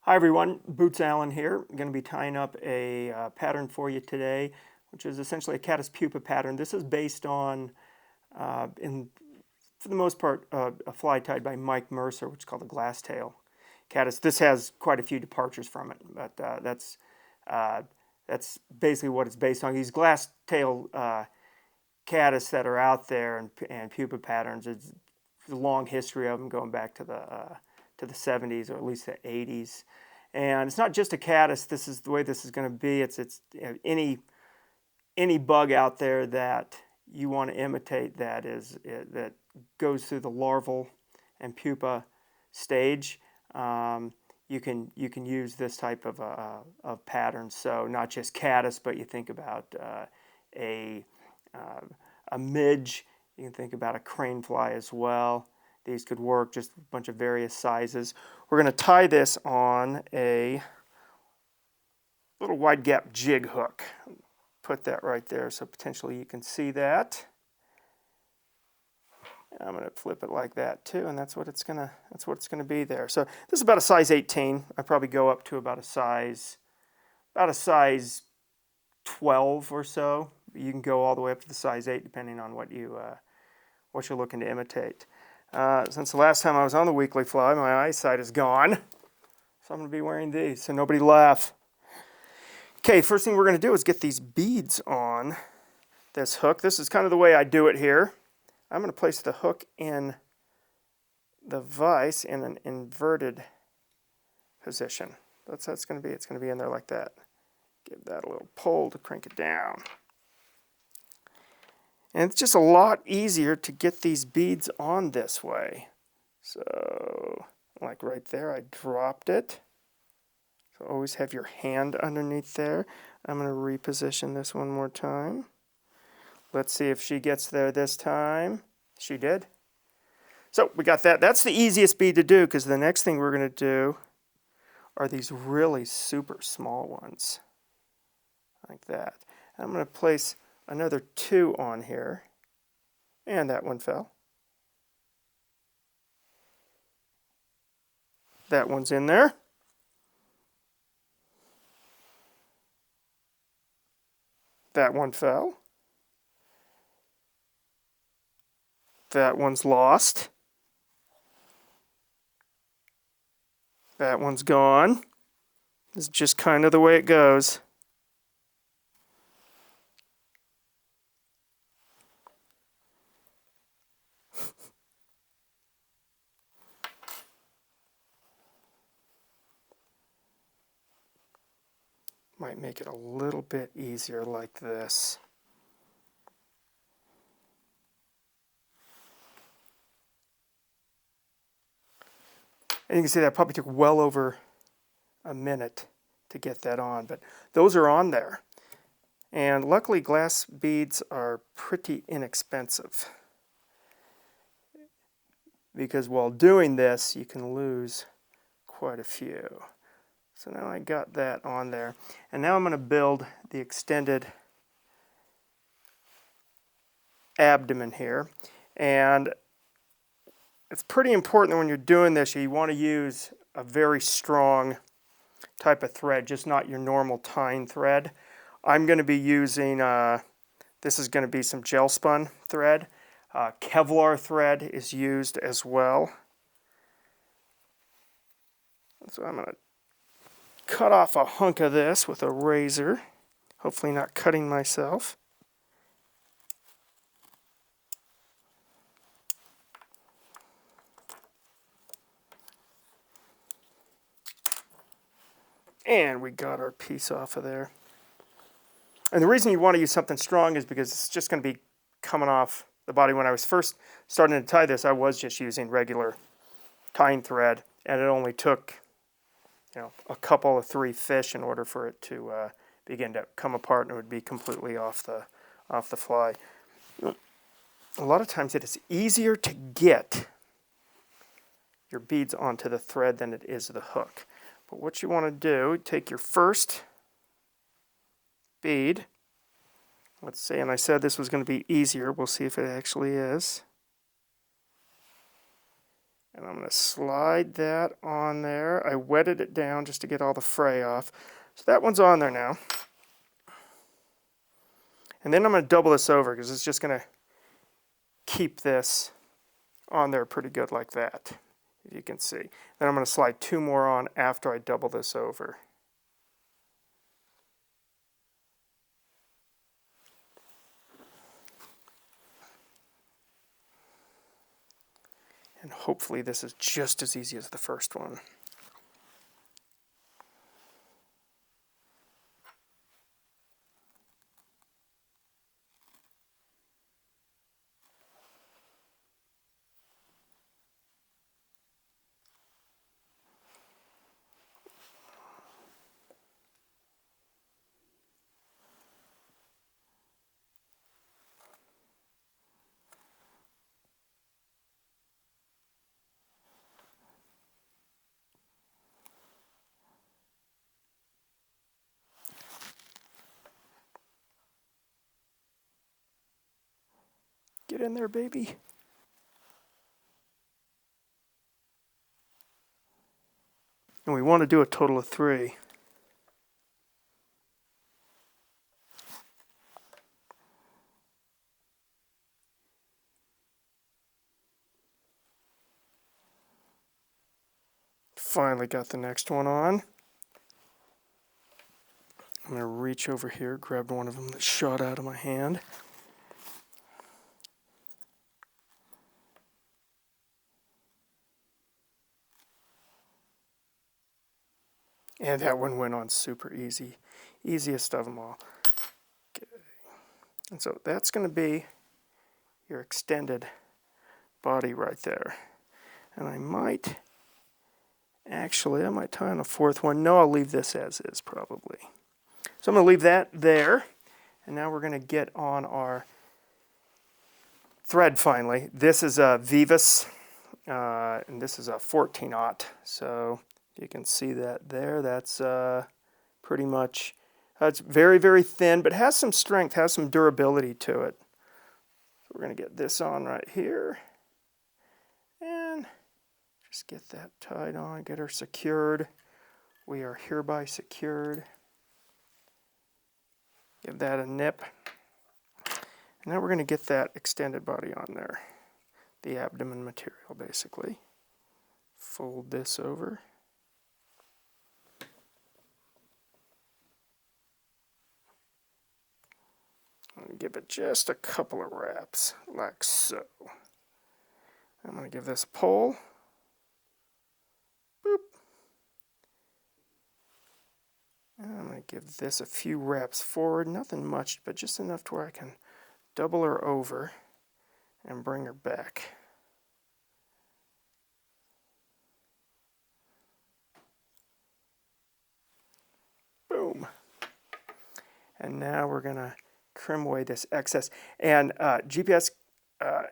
Hi everyone, Boots Allen here. I'm going to be tying up a pattern for you today, which is essentially a caddis pupa pattern. This is based on, for the most part, a fly tied by Mike Mercer, which is called the glass-tail caddis. This has quite a few departures from it, but that's basically what it's based on. These glass-tail caddis that are out there and pupa patterns, it's a long history of them going back to the 70s or at least the 80s. And it's not just a caddis. This is the way this is going to be. It's any bug out there that you want to imitate that goes through the larval and pupa stage. You can use this type of pattern. So not just caddis, but you think about a midge. You can think about a crane fly as well. These could work, just a bunch of various sizes. We're going to tie this on a little wide gap jig hook. Put that right there so potentially you can see that. I'm going to flip it like that too, and that's what it's going to be there. So this is about a size 18. I probably go up to about a size 12 or so. You can go all the way up to the size 8 depending on what you're looking to imitate. Since the last time I was on the weekly fly, my eyesight is gone. So I'm going to be wearing these, so nobody laugh. Okay, first thing we're going to do is get these beads on this hook. This is kind of the way I do it here. I'm going to place the hook in the vise in an inverted position. That's how it's going to be. It's going to be in there like that. Give that a little pull to crank it down. And it's just a lot easier to get these beads on this way. So, like right there, I dropped it. So always have your hand underneath there. I'm going to reposition this one more time. Let's see if she gets there this time. She did. So we got that. That's the easiest bead to do, because the next thing we're going to do are these really super small ones. Like that. I'm going to place another 2 on here, and that one fell. That one's in there. That one fell. That one's lost. That one's gone. This is just kind of the way it goes. Might make it a little bit easier like this. And you can see that probably took well over a minute to get that on, but those are on there. And luckily glass beads are pretty inexpensive, because while doing this you can lose quite a few. So now I got that on there. And now I'm going to build the extended abdomen here. And it's pretty important that when you're doing this, you want to use a very strong type of thread, just not your normal tying thread. I'm going to be using, this is going to be some gel spun thread. Kevlar thread is used as well. So I'm going to cut off a hunk of this with a razor, hopefully not cutting myself. And we got our piece off of there. And the reason you want to use something strong is because it's just going to be coming off the body. When I was first starting to tie this, I was just using regular tying thread, and it only took, a couple of 3 fish in order for it to begin to come apart, and it would be completely off the fly. A lot of times it is easier to get your beads onto the thread than it is the hook. But what you want to do, take your first bead, let's see, and I said this was going to be easier, we'll see if it actually is. And I'm going to slide that on there. I wetted it down just to get all the fray off. So that one's on there now. And then I'm going to double this over because it's just going to keep this on there pretty good like that, as you can see. Then I'm going to slide 2 more on after I double this over. And hopefully this is just as easy as the first one. Get in there, baby. And we want to do a total of 3. Finally got the next one on. I'm going to reach over here, grab one of them that shot out of my hand. And that one went on super easy. Easiest of them all. Okay. And so that's going to be your extended body right there. And I might tie on a 4th one. No, I'll leave this as is probably. So I'm going to leave that there. And now we're going to get on our thread finally. This is a Vivas, and this is a 14-aught. So you can see that there. That's pretty much, it's very, very thin, but has some strength, has some durability to it. So we're going to get this on right here. And just get that tied on, get her secured. We are hereby secured. Give that a nip. And now we're going to get that extended body on there. The abdomen material, basically. Fold this over. And give it just a couple of wraps, like so. I'm going to give this a pull. Boop. And I'm going to give this a few wraps forward, nothing much, but just enough to where I can double her over and bring her back. Boom. And now we're going to trim away this excess. And GPS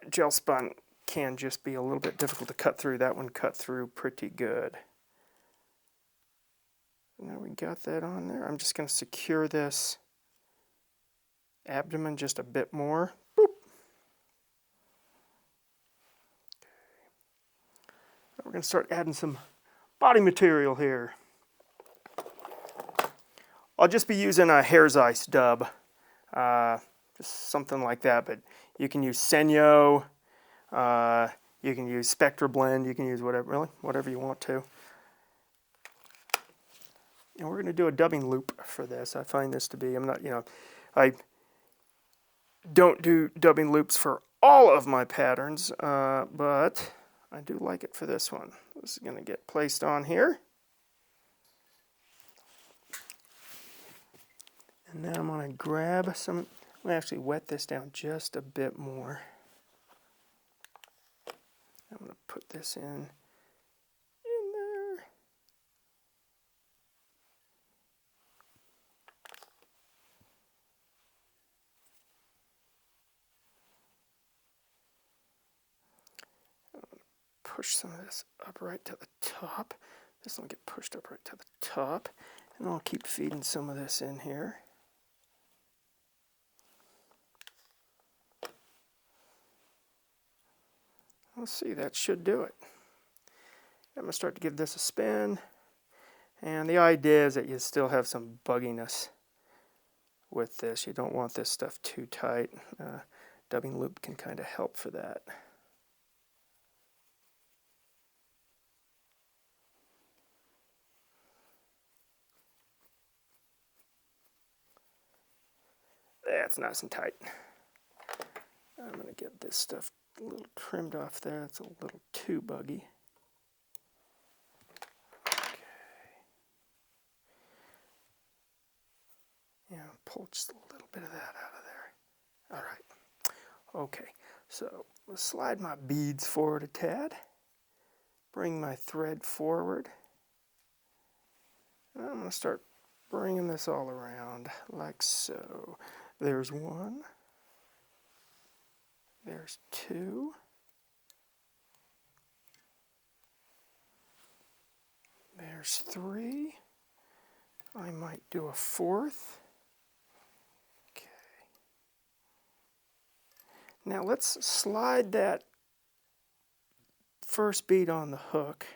gel spun can just be a little bit difficult to cut through. That one cut through pretty good. Now we got that on there. I'm just going to secure this abdomen just a bit more. Boop. Now we're going to start adding some body material here. I'll just be using a Hare's Ice dub. Just something like that, but you can use Senyo, you can use Spectra Blend, you can use whatever you want to. And we're going to do a dubbing loop for this. I find this to be, I don't do dubbing loops for all of my patterns, but I do like it for this one. This is going to get placed on here. And now I'm going to grab some, I'm going to actually wet this down just a bit more. I'm going to put this in there. Push some of this up right to the top. This will get pushed up right to the top. And I'll keep feeding some of this in here. Let's see, that should do it. I'm going to start to give this a spin. And the idea is that you still have some bugginess with this. You don't want this stuff too tight. Dubbing loop can kind of help for that. That's nice and tight. I'm going to get this stuff a little trimmed off there. It's a little too buggy. Okay. Yeah, pull just a little bit of that out of there. All right. Okay, so let's slide my beads forward a tad. Bring my thread forward. And I'm going to start bringing this all around like so. There's one. There's two. There's three. I might do a fourth. Okay. Now let's slide that first bead on the hook,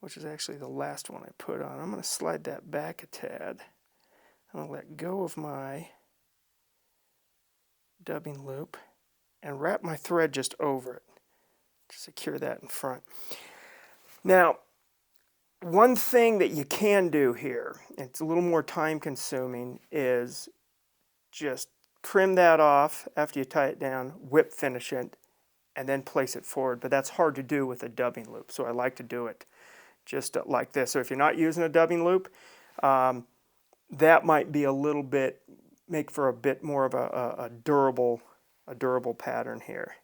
which is actually the last one I put on. I'm going to slide that back a tad. I'm going to let go of my dubbing loop and wrap my thread just over it to secure that in front. Now, one thing that you can do here, and it's a little more time consuming, is just trim that off after you tie it down, whip finish it, and then place it forward. But that's hard to do with a dubbing loop, so I like to do it just like this. So if you're not using a dubbing loop, that might be a little bit, make for a bit more of a durable pattern here.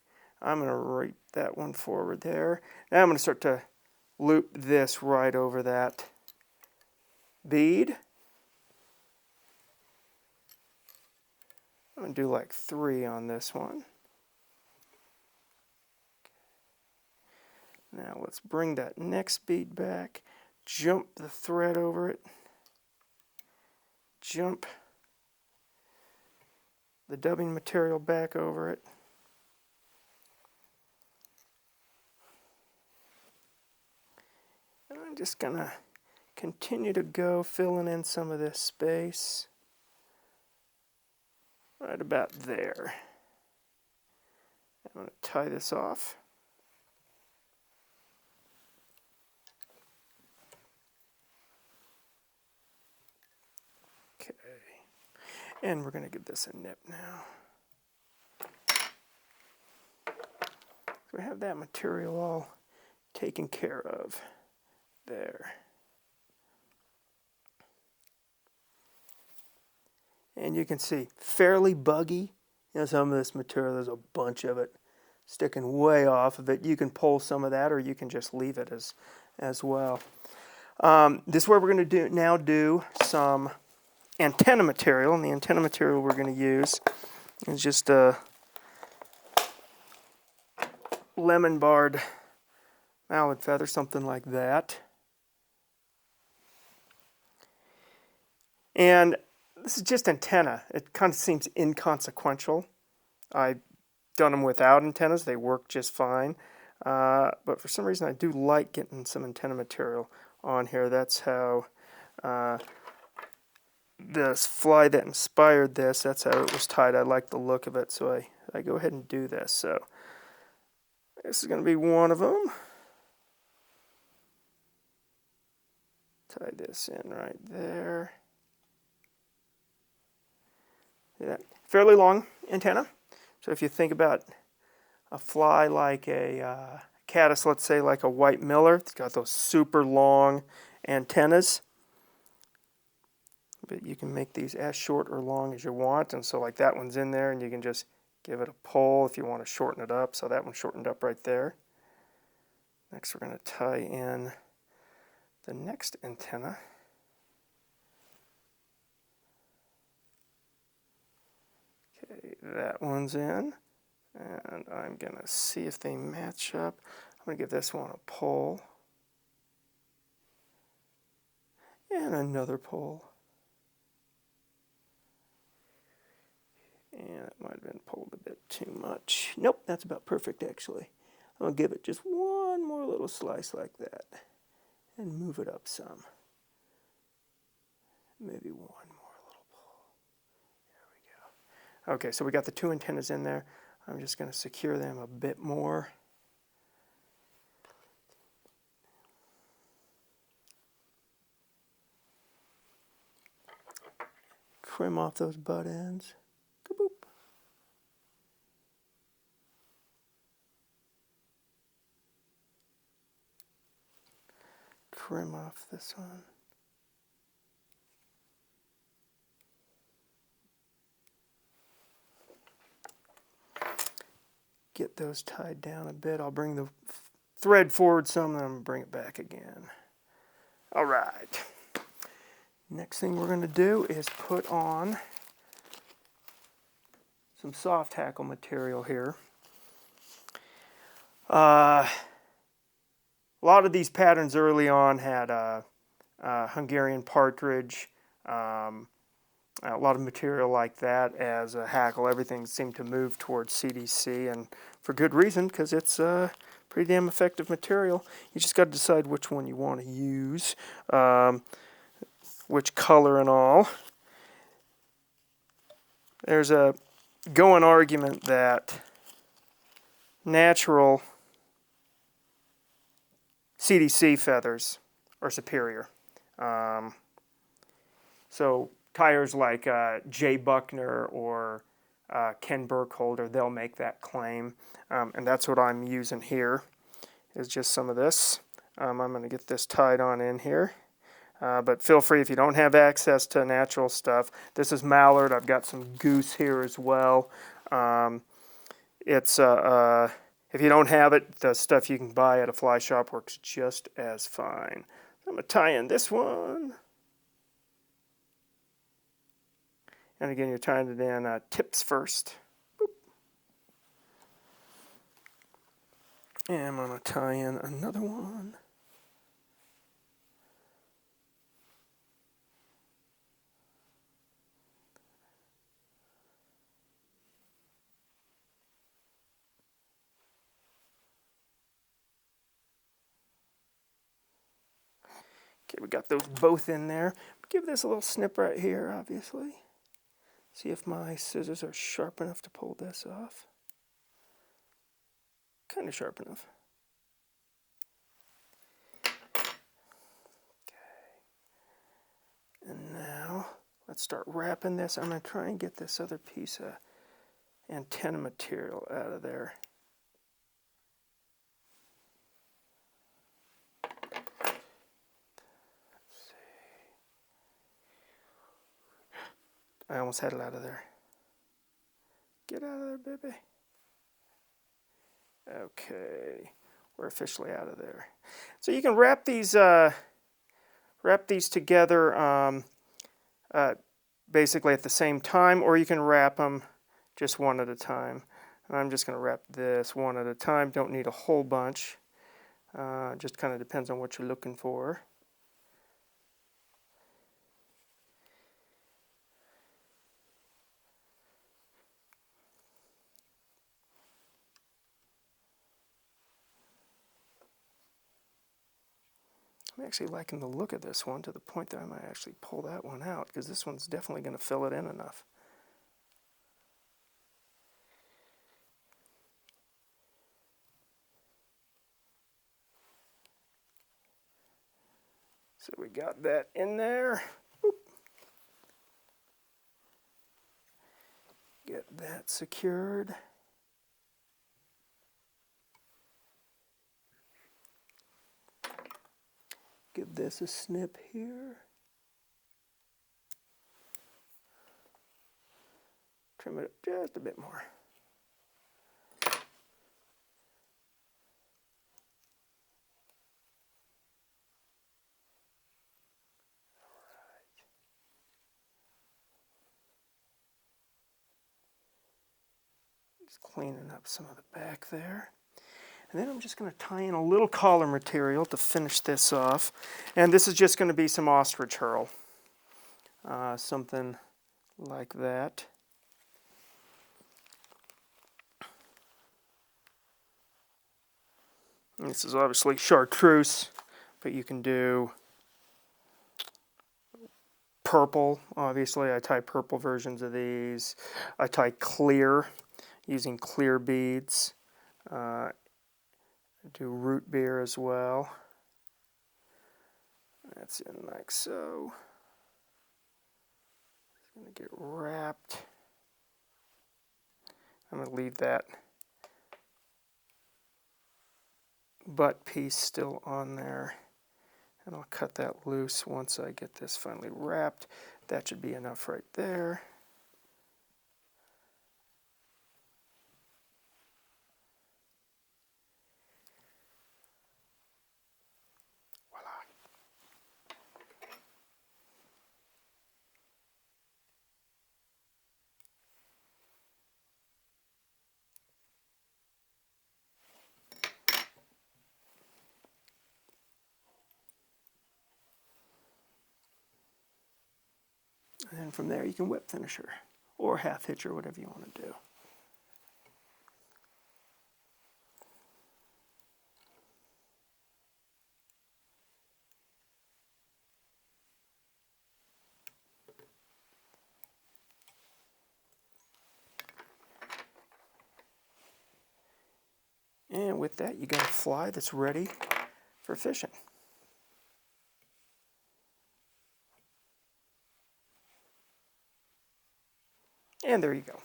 I'm going to write that one forward there. Now I'm going to start to loop this right over that bead. I'm going to do like 3 on this one. Now let's bring that next bead back, jump the thread over it, jump the dubbing material back over it. And I'm just going to continue to go, filling in some of this space right about there. I'm going to tie this off. Okay. And we're going to give this a nip now. So we have that material all taken care of there. And you can see, fairly buggy. You know, some of this material, there's a bunch of it sticking way off of it. You can pull some of that, or you can just leave it as well. This is where we're going to now do some antenna material, and the antenna material we're going to use is just a lemon barred mallard feather, something like that. And this is just antenna. It kind of seems inconsequential. I've done them without antennas. They work just fine. But for some reason I do like getting some antenna material on here. That's how this fly that inspired this, that's how it was tied. I like the look of it, so I go ahead and do this. So this is going to be one of them. Tie this in right there. See that? Fairly long antenna. So if you think about a fly like a caddis, let's say like a white miller, it's got those super long antennas. But you can make these as short or long as you want, and so like that one's in there, and you can just give it a pull if you want to shorten it up. So that one's shortened up right there. Next we're going to tie in the next antenna. Okay, that one's in, and I'm going to see if they match up. I'm going to give this one a pull, and another pull. And it might have been pulled a bit too much. Nope, that's about perfect actually. I'm going to give it just one more a little slice like that and move it up some. Maybe one more little pull. There we go. Okay, so we got the 2 antennas in there. I'm just going to secure them a bit more. Trim off those butt ends. Kaboop. Trim off this one. Get those tied down a bit. I'll bring the thread forward some, and I'm going to bring it back again. All right. Next thing we're going to do is put on some soft hackle material here. A lot of these patterns early on had Hungarian partridge, a lot of material like that as a hackle. Everything seemed to move towards CDC, and for good reason, because it's pretty damn effective material. You just got to decide which one you want to use, which color and all. There's a going argument that natural CDC feathers are superior. So tires like Jay Buckner or Ken Burkholder, they'll make that claim. And that's what I'm using here, is just some of this. I'm going to get this tied on in here. But feel free if you don't have access to natural stuff. This is mallard. I've got some goose here as well. If you don't have it, the stuff you can buy at a fly shop works just as fine. I'm going to tie in this one. And again, you're tying it in tips first. Boop. And I'm going to tie in another one. Okay, we got those both in there. Give this a little snip right here, obviously. See if my scissors are sharp enough to pull this off. Kind of sharp enough. Okay. And now, let's start wrapping this. I'm going to try and get this other piece of antenna material out of there. I almost had it out of there. Get out of there, baby. Okay, we're officially out of there. So you can wrap these together basically at the same time, or you can wrap them just one at a time. And I'm just going to wrap this one at a time. Don't need a whole bunch. Just kind of depends on what you're looking for. I'm actually liking the look of this one to the point that I might actually pull that one out, because this one's definitely going to fill it in enough. So we got that in there. Boop. Get that secured. Give this a snip here. Trim it up just a bit more. Just cleaning up some of the back there. And then I'm just going to tie in a little collar material to finish this off. And this is just going to be some ostrich herl. Something like that. And this is obviously chartreuse, but you can do purple. Obviously, I tie purple versions of these. I tie clear, using clear beads. Do root beer as well. That's in like so. It's going to get wrapped. I'm going to leave that butt piece still on there. And I'll cut that loose once I get this finally wrapped. That should be enough right there. And then from there you can whip finish her, or half hitch her, whatever you want to do. And with that, you got a fly that's ready for fishing. And there you go.